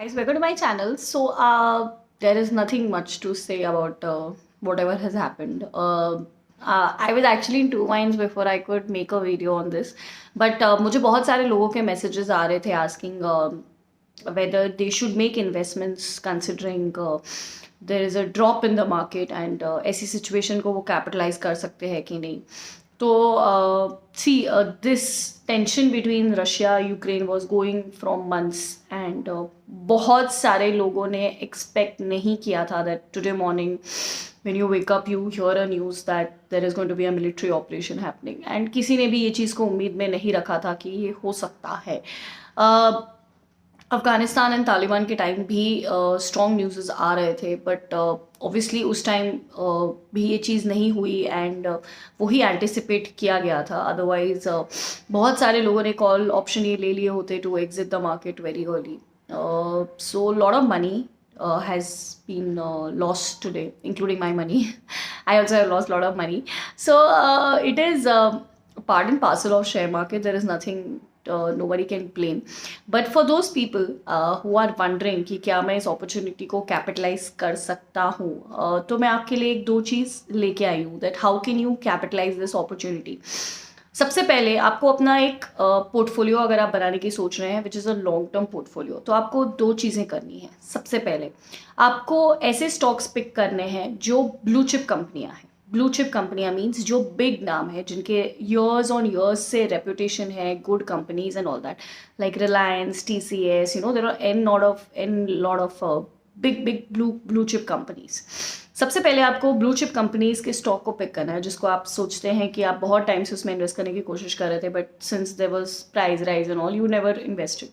Guys, welcome to my channel. So, there is nothing much to say about whatever has happened. I was actually in two minds before I could make a video on this, but मुझे बहुत सारे लोगों के messages आ रहे थे asking whether they should make investments considering there is a drop in the market and ऐसी situation को वो capitalize कर सकते हैं कि नहीं. So, see, this tension between Russia Ukraine was going from months and बहुत सारे लोगों ने expect नहीं किया था that today morning when you wake up you hear a news that there is going to be a military operation happening and किसी ने भी ये चीज़ को उम्मीद में नहीं रखा था कि ये हो सकता है. अफ़गानिस्तान एंड तालिबान के टाइम भी स्ट्रॉन्ग न्यूज़ आ रहे थे बट ऑब्वियसली उस टाइम भी ये चीज़ नहीं हुई एंड वही एंटिसिपेट किया गया था. अदरवाइज बहुत सारे लोगों ने कॉल ऑप्शन ये ले लिए होते to exit the market very early. So lot of money has been lost today, including my money. I also have lost a lot of money. So it is part and parcel of share market. There is nothing nobody can blame. But for those people who are wondering कि क्या मैं इस opportunity को capitalize कर सकता हूँ, तो मैं आपके लिए एक दो चीज़ लेके आई हूँ that how can you capitalize this opportunity. सबसे पहले आपको अपना एक पोर्टफोलियो अगर आप बनाने की सोच रहे हैं which is a long term portfolio, तो आपको दो चीज़ें करनी है. सबसे पहले आपको ऐसे स्टॉक्स पिक करने हैं जो ब्लू चिप कंपनियां हैं. ब्लू चिप कंपनियां मीन्स जो बिग नाम है, जिनके ईयर्स ऑन ईयर्स से रेपुटेशन है, good companies and all that, like Reliance, TCS, there are an lot of big blue chip companies. सबसे पहले आपको ब्लू चिप कंपनीज के स्टॉक को पिक करना है जिसको आप सोचते हैं कि आप बहुत टाइम से उसमें इन्वेस्ट करने की कोशिश कर रहे थे but since there was price rise and all you never invested.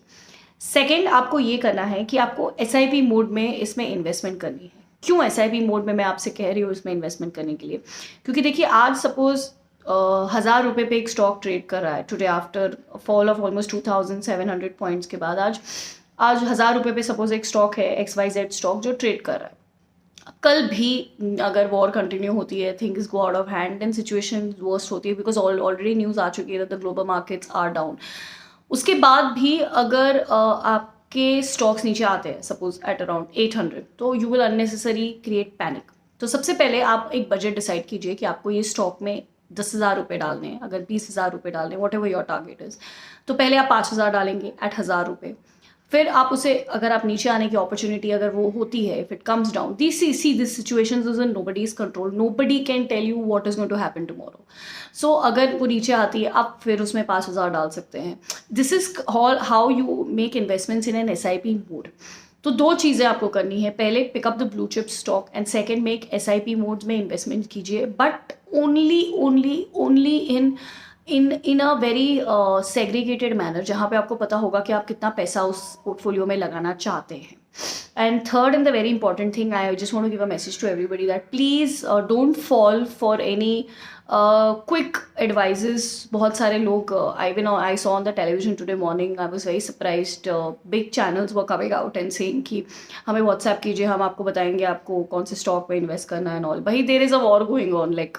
Second, आपको ये करना है कि आपको SIP मोड में इसमें इन्वेस्टमेंट करनी है. क्यों SIP मोड में मैं आपसे कह रही हूँ इसमें इन्वेस्टमेंट करने के लिए? क्योंकि देखिए आज सपोज 1,000 रुपये पे एक स्टॉक ट्रेड कर रहा है today after fall of almost 2,700 points के बाद आज 1,000 रुपये पे सपोज एक स्टॉक है XYZ स्टॉक जो ट्रेड कर रहा है. कल भी अगर वॉर कंटिन्यू होती है, things go out of hand and situation worst होती है बिकॉज ऑलरेडी न्यूज़ आ चुकी है that the global markets are down. उसके बाद भी अगर आपके स्टॉक्स नीचे आते हैं सपोज एट अराउंड 800, तो you will unnecessary create panic. तो सबसे पहले आप एक बजट डिसाइड कीजिए कि आपको ये स्टॉक में 10,000 रुपये डालने हैं, अगर 20,000 रुपये डालने हैं, what ever your target is. तो पहले आप 5,000 डालेंगे एट 1,000 रुपये. फिर आप उसे अगर आप नीचे आने की अपॉर्चुनिटी अगर वो होती है, if it comes down, this situations is in nobody's control, nobody can tell you what is going to happen tomorrow. So अगर वो नीचे आती है आप फिर उसमें 5,000 डाल सकते हैं. This is how you make investments in an SIP mode. तो दो चीज़ें आपको करनी है, पहले pick up the blue chip stock and second make SIP modes में इन्वेस्टमेंट कीजिए but only in a very segregated manner, जहाँ पे आपको पता होगा कि आप कितना पैसा उस पोर्टफोलियो में लगाना चाहते हैं. And third and the very important thing, I just want to give a message to everybody that please don't fall for any quick advises. बहुत सारे लोग I saw on the television today morning, I was very surprised, big channels were coming out and saying कि हमें WhatsApp कीजिए, हम आपको बताएंगे आपको कौन से स्टॉक में इन्वेस्ट करना है एंड ऑल. भाई there is a war going on, like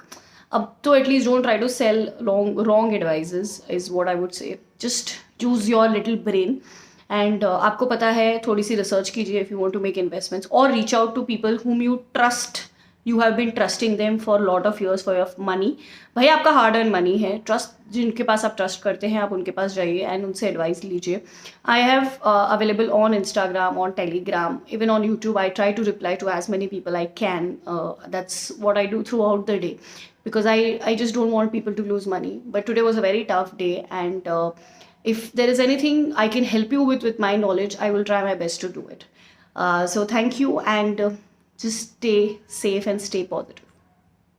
अब तो at least don't try to sell wrong advices is what I would say. Just use your little brain and आपको पता है थोड़ी सी रिसर्च कीजिए if you want to make investments और reach out to people whom you trust. You have been trusting them for a lot of years for your money. भाई आपका hard earn money है, ट्रस्ट जिनके पास आप trust करते हैं आप उनके पास जाइए एंड उनसे एडवाइस लीजिए. I have available on Instagram, on Telegram, even on YouTube. I try to reply to as many people I can. That's what I do throughout the day because I just don't want people to lose money. But today was a very tough day and if there is anything I can help you with my knowledge, I will try my best to do it. So thank you and just stay safe and stay positive.